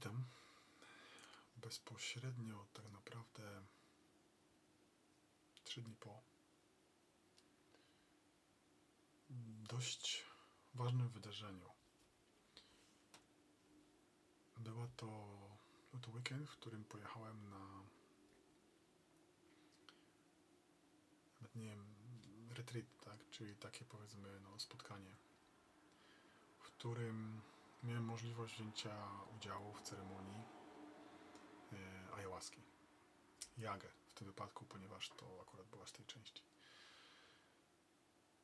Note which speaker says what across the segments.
Speaker 1: Witam. Bezpośrednio tak naprawdę 3 dni po dość ważnym wydarzeniu. Był to weekend, w którym pojechałem na, nawet nie wiem, retreat, tak? Czyli takie, powiedzmy, spotkanie, w którym miałem możliwość wzięcia udziału w ceremonii ayahuaski. Jagę w tym wypadku, ponieważ to akurat była z tej części.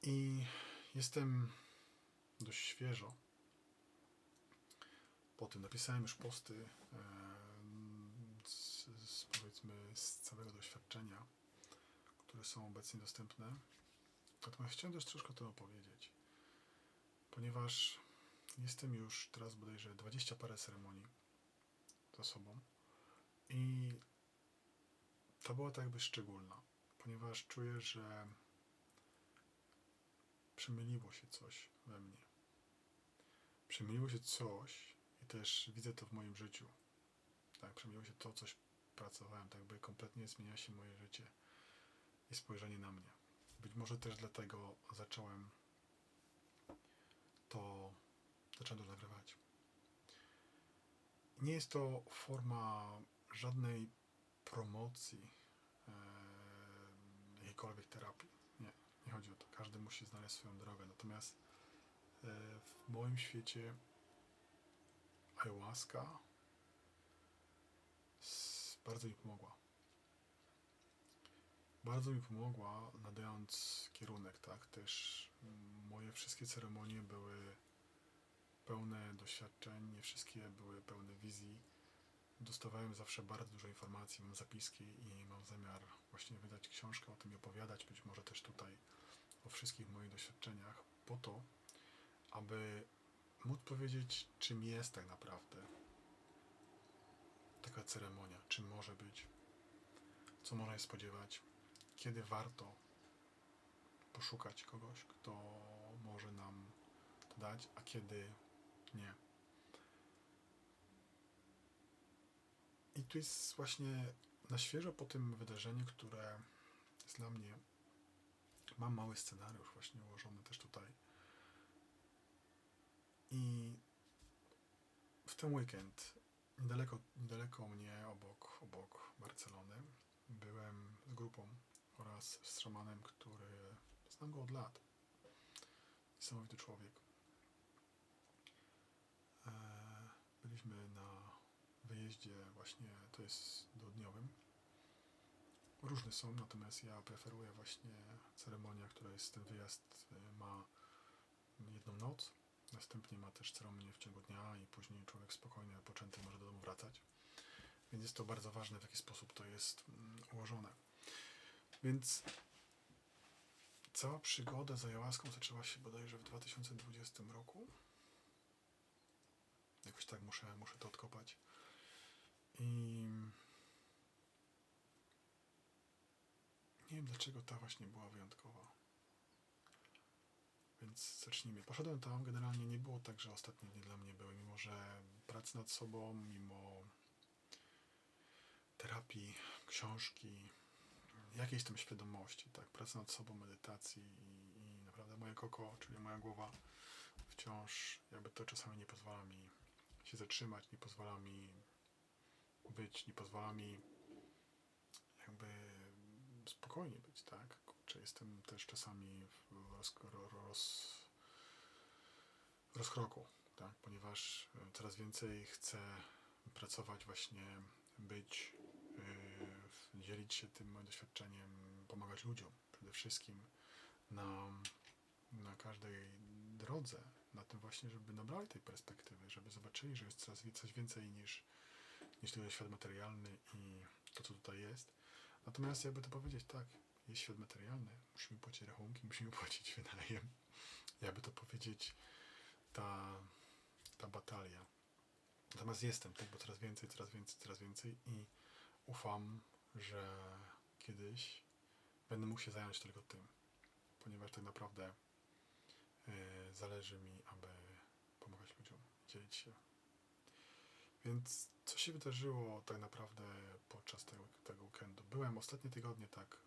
Speaker 1: I jestem dość świeżo po tym. Napisałem już posty powiedzmy z całego doświadczenia, które są obecnie dostępne. Natomiast chciałem też troszkę o tym opowiedzieć, ponieważ jestem już teraz bodajże 20 parę ceremonii za sobą i to była tak jakby szczególna, ponieważ czuję, że przemyliło się coś we mnie. Przemyliło się coś i też widzę to w moim życiu. Tak, przemyliło się to, coś pracowałem, tak jakby kompletnie zmienia się moje życie i spojrzenie na mnie. Być może też dlatego zacząłem to nagrywać. Nie jest to forma żadnej promocji jakiejkolwiek terapii. Nie chodzi o to. Każdy musi znaleźć swoją drogę. Natomiast w moim świecie ayahuasca bardzo mi pomogła. Bardzo mi pomogła, nadając kierunek, tak? Też moje wszystkie ceremonie były pełne doświadczeń, nie wszystkie były pełne wizji. Dostawałem zawsze bardzo dużo informacji, mam zapiski i mam zamiar właśnie wydać książkę o tym i opowiadać, być może też tutaj o wszystkich moich doświadczeniach, po to, aby móc powiedzieć, czym jest tak naprawdę taka ceremonia, czym może być, co można się spodziewać, kiedy warto poszukać kogoś, kto może nam to dać, a kiedy nie. I tu jest właśnie na świeżo po tym wydarzeniu, które jest dla mnie, mam mały scenariusz właśnie ułożony też tutaj. I w ten weekend, niedaleko mnie, obok Barcelony, byłem z grupą oraz z szamanem, który znam go od lat. Niesamowity człowiek. Byliśmy na wyjeździe właśnie, to jest dwudniowym. Różne są, natomiast ja preferuję właśnie ceremonię, która jest, ten wyjazd ma jedną noc, następnie ma też ceremonię w ciągu dnia i później człowiek spokojnie, wypoczęty może do domu wracać. Więc jest to bardzo ważne, w jaki sposób to jest ułożone. Więc cała przygoda z ayahuaską zaczęła się bodajże w 2020 roku. Jakoś tak muszę to odkopać. I nie wiem, dlaczego ta właśnie była wyjątkowa. Więc zacznijmy. Poszedłem tam, generalnie nie było tak, że ostatnie dni dla mnie były, mimo że pracy nad sobą, mimo terapii, książki, jakiejś tam świadomości, tak, pracy nad sobą, medytacji i naprawdę moje koko, czyli moja głowa wciąż jakby to czasami nie pozwala mi się zatrzymać, nie pozwala mi być, nie pozwala mi jakby spokojnie być, tak? Kurczę, jestem też czasami w rozkroku, tak? Ponieważ coraz więcej chcę pracować właśnie, być, dzielić się tym moim doświadczeniem, pomagać ludziom przede wszystkim na każdej drodze, na tym właśnie, żeby nabrali tej perspektywy, żeby zobaczyli, że jest coraz coś więcej niż tylko świat materialny i to, co tutaj jest. Natomiast jakby to powiedzieć, tak, jest świat materialny, musimy płacić rachunki, musimy płacić wynajem. Jakby to powiedzieć, ta batalia. Natomiast jestem, tak, bo coraz więcej i ufam, że kiedyś będę mógł się zająć tylko tym, ponieważ tak naprawdę zależy mi, aby pomagać ludziom, dzielić się. Więc co się wydarzyło tak naprawdę podczas tego weekendu? Byłem ostatnie tygodnie tak,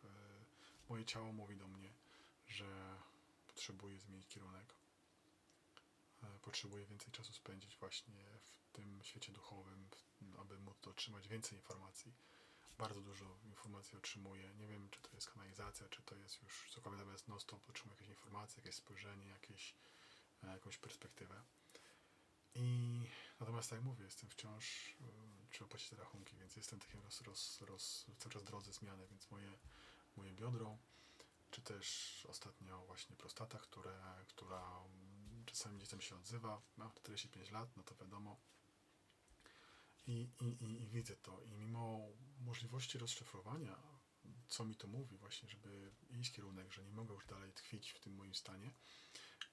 Speaker 1: moje ciało mówi do mnie, że potrzebuję zmienić kierunek, potrzebuję więcej czasu spędzić właśnie w tym świecie duchowym, aby móc otrzymać więcej informacji. Bardzo dużo informacji otrzymuję. Nie wiem, czy to jest kanalizacja, czy to jest już cokolwiek, natomiast non-stop otrzymuję jakieś informacje, jakieś spojrzenie, jakąś perspektywę. I natomiast tak jak mówię, jestem wciąż, trzeba płacić te rachunki, więc jestem takim cały czas w drodze zmiany, więc moje biodro, czy też ostatnio właśnie prostata, która czasami gdzieś tam się odzywa, mam 45 lat, no to wiadomo. I widzę to. I mimo możliwości rozszyfrowania, co mi to mówi właśnie, żeby iść kierunek, że nie mogę już dalej tkwić w tym moim stanie,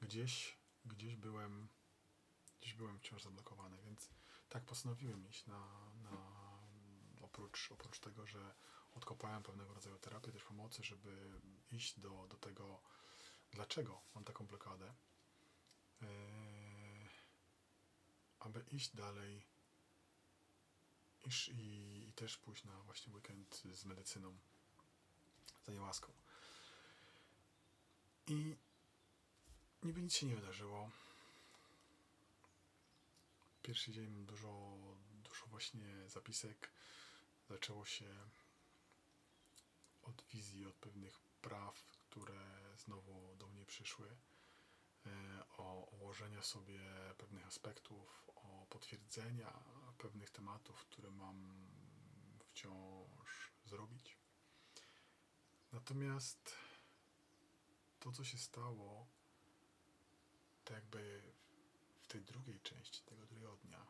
Speaker 1: gdzieś byłem wciąż zablokowany, więc tak postanowiłem iść oprócz tego, że odkopałem pewnego rodzaju terapię też pomocy, żeby iść do tego, dlaczego mam taką blokadę, aby iść dalej i też pójść na właśnie weekend z medycyną, z ayahuaską. I niby nic się nie wydarzyło. Pierwszy dzień dużo właśnie zapisek. Zaczęło się od wizji, od pewnych praw, które znowu do mnie przyszły, o ułożenia sobie pewnych aspektów, o potwierdzenia pewnych tematów, które mam wciąż zrobić. Natomiast to, co się stało, to jakby w tej drugiej części, tego drugiego dnia,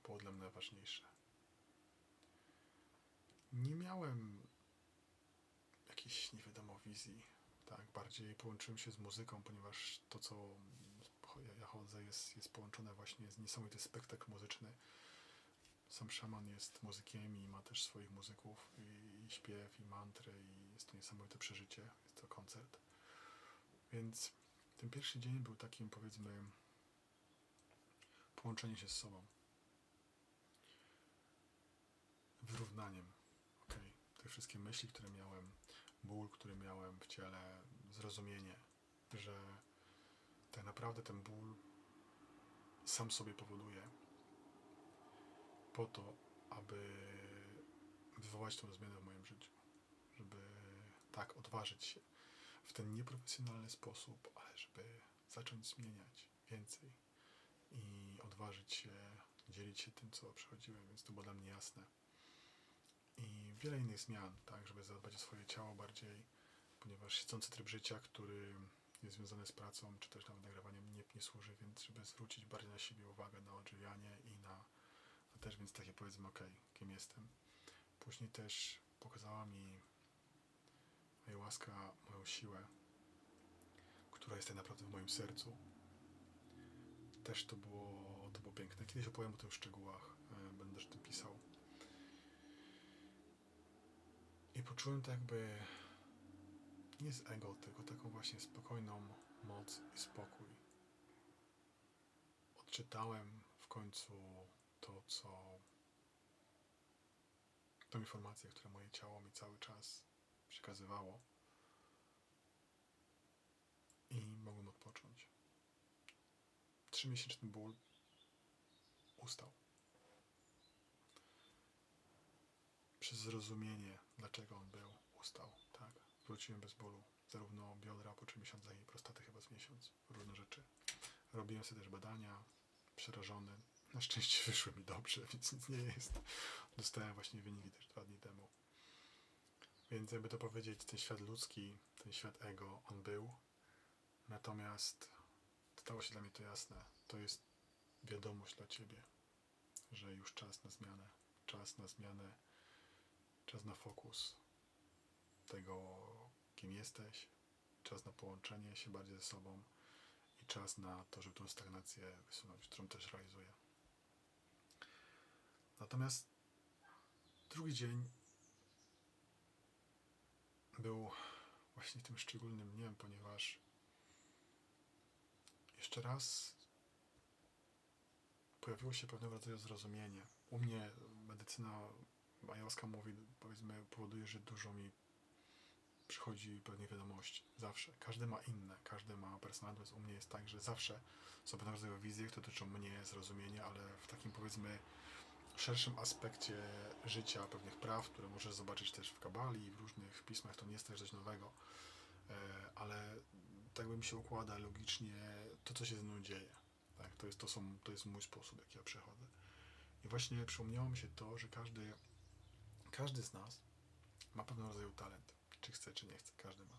Speaker 1: było dla mnie najważniejsze. Nie miałem jakiejś nie wiadomo wizji, tak, bardziej połączyłem się z muzyką, ponieważ to, co ja chodzę, jest połączone właśnie z niesamowity spektakl muzyczny. Sam szaman jest muzykiem i ma też swoich muzyków, i śpiew, i mantry, i jest to niesamowite przeżycie, jest to koncert. Więc ten pierwszy dzień był takim, powiedzmy, połączenie się z sobą, wyrównaniem, te wszystkie myśli, które miałem, ból, który miałem w ciele, zrozumienie, że tak naprawdę ten ból sam sobie powoduje po to, aby wywołać tą zmianę w moim życiu, żeby tak odważyć się w ten nieprofesjonalny sposób, ale żeby zacząć zmieniać więcej i odważyć się dzielić się tym, co przechodziłem, więc to było dla mnie jasne. I wiele innych zmian, tak, żeby zadbać o swoje ciało bardziej, ponieważ siedzący tryb życia, który jest związany z pracą, czy też nawet nagrywaniem, nie służy, więc żeby zwrócić bardziej na siebie uwagę, na odżywianie i na też, więc takie powiedzmy, kim jestem. Później też pokazała mi ayahuasca moją siłę, która jest tak naprawdę w moim sercu. Też to było piękne. Kiedyś opowiem o tym w szczegółach, będę też o tym pisał. I poczułem to jakby nie z ego, tylko taką właśnie spokojną moc i spokój. Odczytałem w końcu tą informację, którą moje ciało mi cały czas przekazywało, i mogłem odpocząć. 3-miesięczny ból ustał. Przez zrozumienie, dlaczego on był, ustał, tak. Wróciłem bez bólu. Zarówno biodra po 3 miesiącach i prostaty chyba z miesiąc. Różne rzeczy. Robiłem sobie też badania, przerażony. Na szczęście wyszły mi dobrze, więc nic nie jest. Dostałem właśnie wyniki też 2 dni temu. Więc jakby to powiedzieć, ten świat ludzki, ten świat ego, on był. Natomiast stało się dla mnie to jasne. To jest wiadomość dla Ciebie, że już czas na zmianę. Czas na fokus tego, kim jesteś. Czas na połączenie się bardziej ze sobą. I czas na to, żeby tą stagnację wysunąć, którą też realizuję. Natomiast drugi dzień był właśnie tym szczególnym dniem, ponieważ jeszcze raz pojawiło się pewnego rodzaju zrozumienie. U mnie medycyna majowska mówi, powiedzmy, powoduje, że dużo mi przychodzi pewnych wiadomości. Zawsze. Każdy ma inne, każdy ma personalność. U mnie jest tak, że zawsze są pewnego rodzaju wizje, które dotyczą mnie, zrozumienia, ale w takim, powiedzmy, szerszym aspekcie życia, pewnych praw, które możesz zobaczyć też w Kabali i w różnych pismach, to nie jest też coś nowego, ale tak bym się układa logicznie to, co się ze mną dzieje. Tak? To jest mój sposób, jak ja przechodzę. I właśnie przypomniało mi się to, że każdy z nas ma pewnego rodzaju talent. Czy chce, czy nie chce. Każdy ma.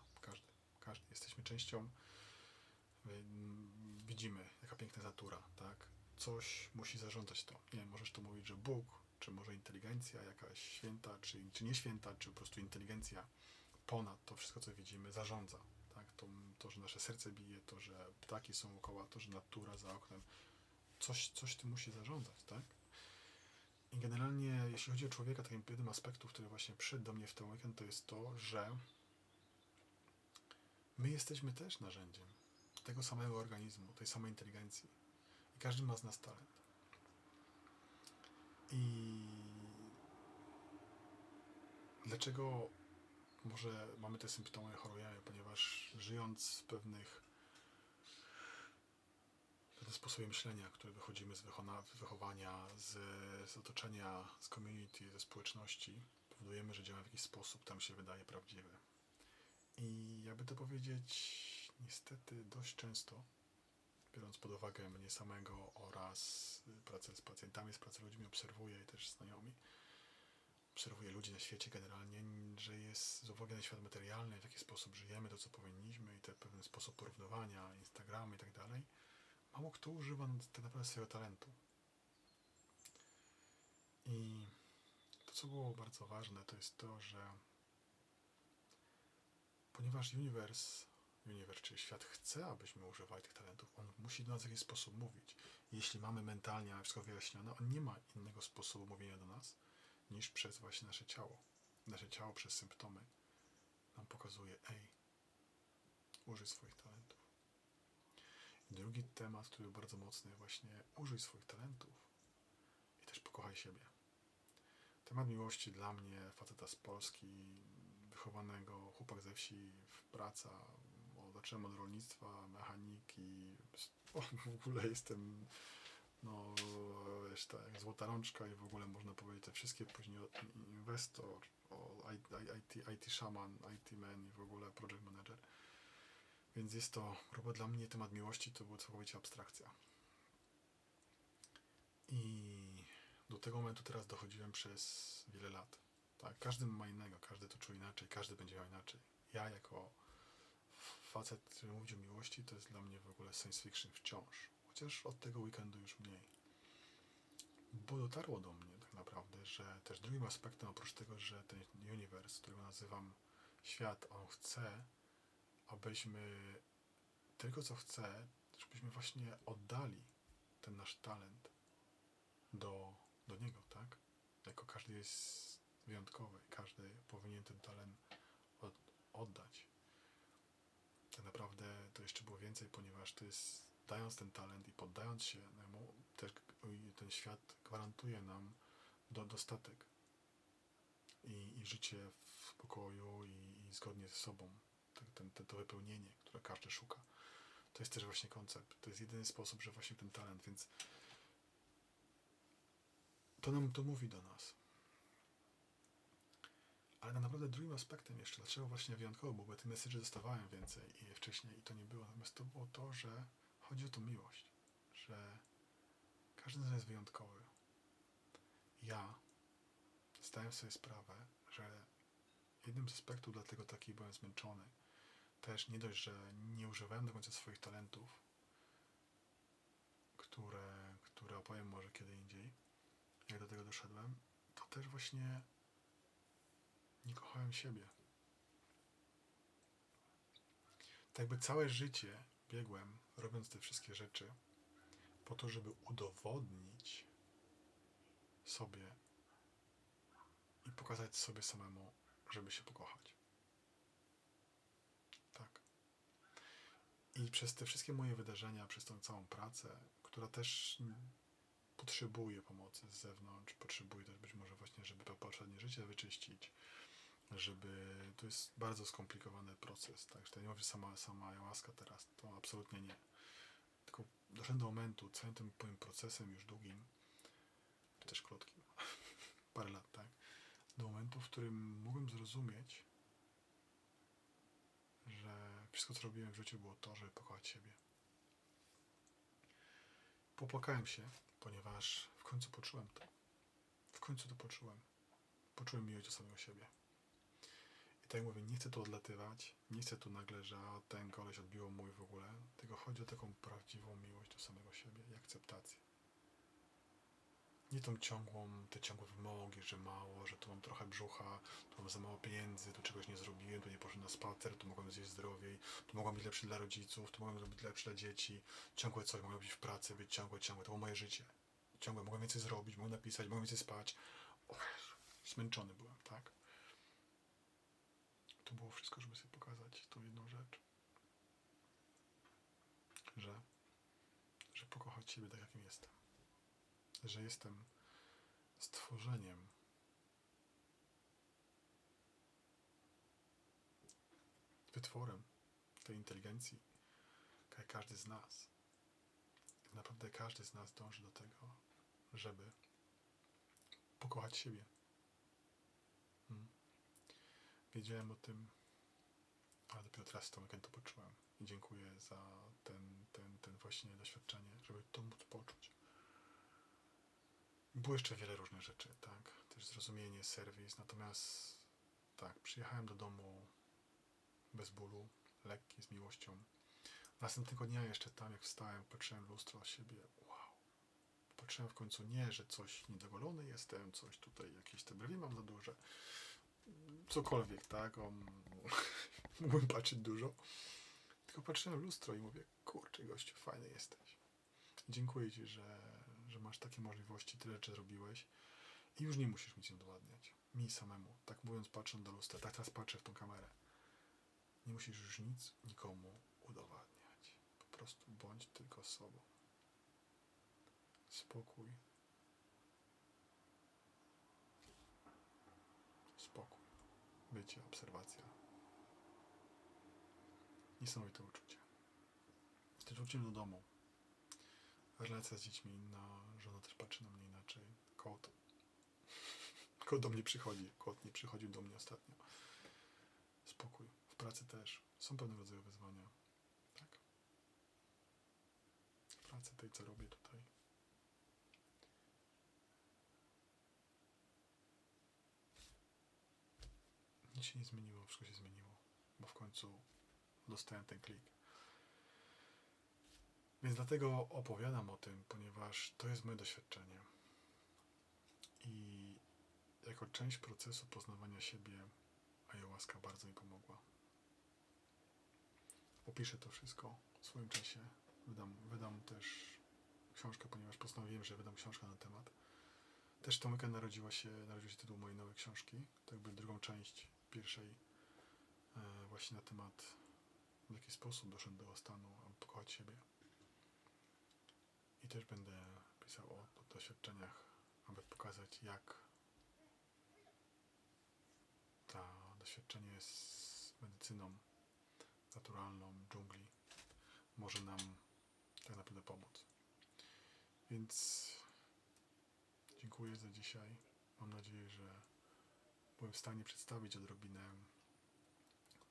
Speaker 1: Każdy. Jesteśmy częścią. Widzimy, jaka piękna natura, tak? Coś musi zarządzać to. Nie wiem, możesz to mówić, że Bóg, czy może inteligencja jakaś święta, czy nie święta, czy po prostu inteligencja ponad to wszystko, co widzimy, zarządza. Tak? To, że nasze serce bije, to, że ptaki są dookoła, to, że natura za oknem, coś tym musi zarządzać, tak? I generalnie, jeśli chodzi o człowieka, takim jednym aspektów, który właśnie przyszedł do mnie w ten weekend, to jest to, że my jesteśmy też narzędziem tego samego organizmu, tej samej inteligencji. I każdy ma z nas talent. I dlaczego może mamy te symptomy, chorujemy? Ponieważ żyjąc w pewnym sposobie myślenia, który wychodzimy z wychowania, z otoczenia, z community, ze społeczności, powodujemy, że działamy w jakiś sposób, tam się wydaje prawdziwy. I jakby to powiedzieć, niestety dość często, biorąc pod uwagę mnie samego oraz pracę z pacjentami, z pracą z ludźmi, obserwuję i też znajomi, obserwuję ludzi na świecie generalnie, że jest z uwagi na świat materialny, w jaki sposób żyjemy, to co powinniśmy i ten pewien sposób porównywania, Instagramy i tak dalej, mało kto używa tak naprawdę swojego talentu. I to, co było bardzo ważne, to jest to, że ponieważ czyli świat chce, abyśmy używali tych talentów, on musi do nas w jakiś sposób mówić. Jeśli mamy mentalnie wszystko wyjaśnione, on nie ma innego sposobu mówienia do nas, niż przez właśnie nasze ciało. Nasze ciało przez symptomy nam pokazuje, użyj swoich talentów. I drugi temat, który był bardzo mocny, właśnie użyj swoich talentów i też pokochaj siebie. Temat miłości dla mnie, faceta z Polski, wychowanego, chłopak ze wsi, praca, zacząłem od rolnictwa, mechaniki, w ogóle jestem, no wiesz, tak, złota rączka i w ogóle można powiedzieć te wszystkie, później inwestor, IT szaman, IT man i w ogóle project manager. Więc jest to, chyba dla mnie temat miłości to była całkowicie abstrakcja. I do tego momentu teraz dochodziłem przez wiele lat. Tak, każdy ma innego, każdy to czuje inaczej, każdy będzie miał inaczej. Ja jako facet, który mówi o miłości, to jest dla mnie w ogóle science fiction wciąż. Chociaż od tego weekendu już mniej. Bo dotarło do mnie tak naprawdę, że też drugim aspektem, oprócz tego, że ten uniwers, którego nazywam świat, on chce, abyśmy tylko co chce, żebyśmy właśnie oddali ten nasz talent do niego, tak? Jako każdy jest wyjątkowy, każdy powinien ten talent oddać. Tak naprawdę to jeszcze było więcej, ponieważ to jest, dając ten talent i poddając się mu, też ten świat gwarantuje nam dostatek i życie w spokoju i zgodnie ze sobą. To wypełnienie, które każdy szuka. To jest też właśnie koncept. To jest jedyny sposób, że właśnie ten talent, więc to nam to mówi do nas. Ale tak naprawdę drugim aspektem jeszcze, dlaczego właśnie wyjątkowo, bo tych message'y dostawałem więcej i wcześniej i to nie było. Natomiast to było to, że chodzi o tą miłość, że każdy z nas jest wyjątkowy. Ja zdałem sobie sprawę, że jednym z aspektów, dlatego taki byłem zmęczony, też nie dość, że nie używałem do końca swoich talentów, które opowiem może kiedy indziej, jak do tego doszedłem, to też właśnie nie kochałem siebie. Tak jakby całe życie biegłem, robiąc te wszystkie rzeczy, po to, żeby udowodnić sobie i pokazać sobie samemu, żeby się pokochać. Tak. I przez te wszystkie moje wydarzenia, przez tą całą pracę, która też potrzebuje pomocy z zewnątrz, potrzebuje też być może właśnie, żeby poprzednie życie wyczyścić, żeby... To jest bardzo skomplikowany proces, tak, że to nie mówię sama ayahuasca teraz, to absolutnie nie. Tylko doszedłem do momentu, całym tym moim procesem już długim, czy też krótkim, parę lat, tak, do momentu, w którym mogłem zrozumieć, że wszystko, co robiłem w życiu, było to, żeby pokochać siebie. Popłakałem się, ponieważ w końcu poczułem to. W końcu to poczułem. Poczułem miłość do samego siebie. I tak jak mówię, nie chcę tu odlatywać, nie chcę tu nagle, że ten koleś odbiło mój w ogóle, tylko chodzi o taką prawdziwą miłość do samego siebie i akceptację. Nie tą te ciągłe wymogi, że mało, że tu mam trochę brzucha, tu mam za mało pieniędzy, tu czegoś nie zrobiłem, tu nie poszedłem na spacer, tu mogłem zjeść zdrowiej, tu mogłem być lepszy dla rodziców, tu mogłem zrobić lepszy dla dzieci, ciągłe coś, mogłem być w pracy, być ciągłe, to było moje życie. Ciągłe, mogłem więcej zrobić, mogłem napisać, mogłem więcej spać. Zmęczony byłem, tak? To było wszystko, żeby sobie pokazać tą jedną rzecz. Że pokochać siebie tak, jakim jestem. Że jestem stworzeniem, wytworem tej inteligencji, jak każdy z nas. I naprawdę każdy z nas dąży do tego, żeby pokochać siebie. Wiedziałem o tym, ale dopiero teraz w ten weekend to poczułem. I dziękuję za ten właśnie doświadczenie, żeby to móc poczuć. Było jeszcze wiele różnych rzeczy, tak? Też zrozumienie, serwis, natomiast tak, przyjechałem do domu bez bólu, lekki, z miłością. Następnego dnia jeszcze tam, jak wstałem, patrzyłem w lustro o siebie, wow. Patrzyłem w końcu nie, że coś niedogolony jestem, coś tutaj, jakieś te brwi mam za duże, cokolwiek, tak? Mógłbym patrzeć dużo. Tylko patrzyłem w lustro i mówię, kurczę gościu, fajny jesteś. Dziękuję Ci, że masz takie możliwości, tyle rzeczy zrobiłeś i już nie musisz nic udowadniać. Mi samemu, tak mówiąc, patrząc do lustra, tak teraz patrzę w tą kamerę. Nie musisz już nic nikomu udowadniać. Po prostu bądź tylko sobą. Spokój. Spokój. Bycie, obserwacja. Niesamowite uczucie. Wtedy wróciłem do domu. Relacja z dziećmi inna, żona też patrzy na mnie inaczej. Kot do mnie przychodzi. Kot nie przychodził do mnie ostatnio. Spokój. W pracy też. Są pewnego rodzaju wyzwania. Tak. W pracy tej, co robię tutaj. Nic się nie zmieniło, wszystko się zmieniło. Bo w końcu dostałem ten klik. Więc dlatego opowiadam o tym, ponieważ to jest moje doświadczenie. I jako część procesu poznawania siebie ayahuasca bardzo mi pomogła. Opiszę to wszystko w swoim czasie. Wydam też książkę, ponieważ postanowiłem, że wydam książkę na ten temat. Też w ten weekend narodził się tytuł mojej nowej książki. To jakby drugą część pierwszej właśnie na temat, w jaki sposób doszedłem do stanu, aby pokochać siebie. I też będę pisał o doświadczeniach, aby pokazać, jak to doświadczenie z medycyną naturalną dżungli może nam tak naprawdę pomóc. Więc dziękuję za dzisiaj. Mam nadzieję, że byłem w stanie przedstawić odrobinę,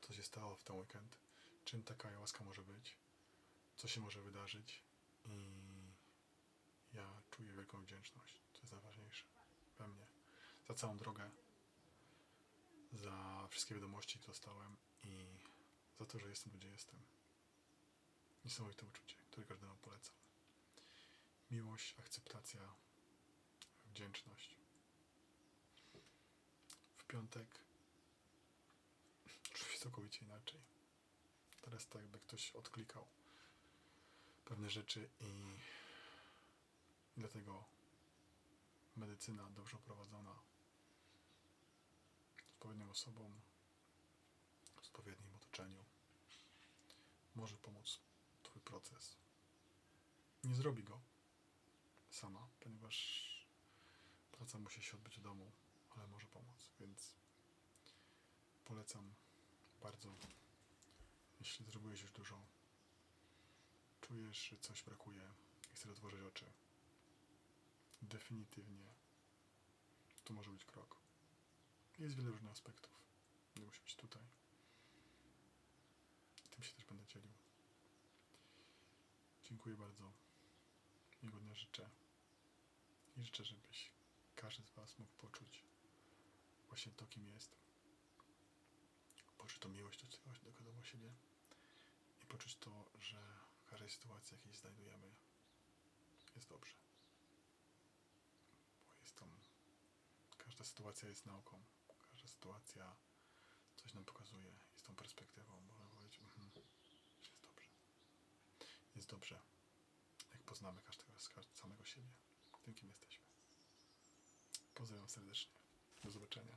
Speaker 1: co się stało w ten weekend, czym taka ayahuasca może być, co się może wydarzyć i ja czuję wielką wdzięczność, co jest najważniejsze we mnie, za całą drogę, za wszystkie wiadomości, które dostałem i za to, że jestem tu, gdzie jestem. Niesamowite uczucie, które każdemu polecam. Miłość, akceptacja, wdzięczność. W piątek czuję się całkowicie inaczej. Teraz tak, jakby ktoś odklikał pewne rzeczy i dlatego medycyna dobrze prowadzona z odpowiednią osobą, w odpowiednim otoczeniu może pomóc Twój proces. Nie zrobi go sama, ponieważ praca musi się odbyć w domu, ale może pomóc, więc polecam bardzo. Jeśli zrobiłeś już dużo, czujesz, że coś brakuje i chcesz otworzyć oczy, definitywnie to może być krok. Jest wiele różnych aspektów. Nie musi być tutaj. Tym się też będę dzielił. Dziękuję bardzo. Miłego dnia życzę. I życzę, żebyś każdy z Was mógł poczuć właśnie to, kim jest. Poczuć tą miłość do siebie. I poczuć to, że w każdej sytuacji, jakiej się znajdujemy, jest dobrze. Bo jest tam... Każda sytuacja jest nauką. Każda sytuacja coś nam pokazuje. Jest tą perspektywą. Można powiedzieć, jest dobrze. Jest dobrze, jak poznamy każdego samego siebie. Tym, kim jesteśmy. Pozdrawiam serdecznie. Do zobaczenia.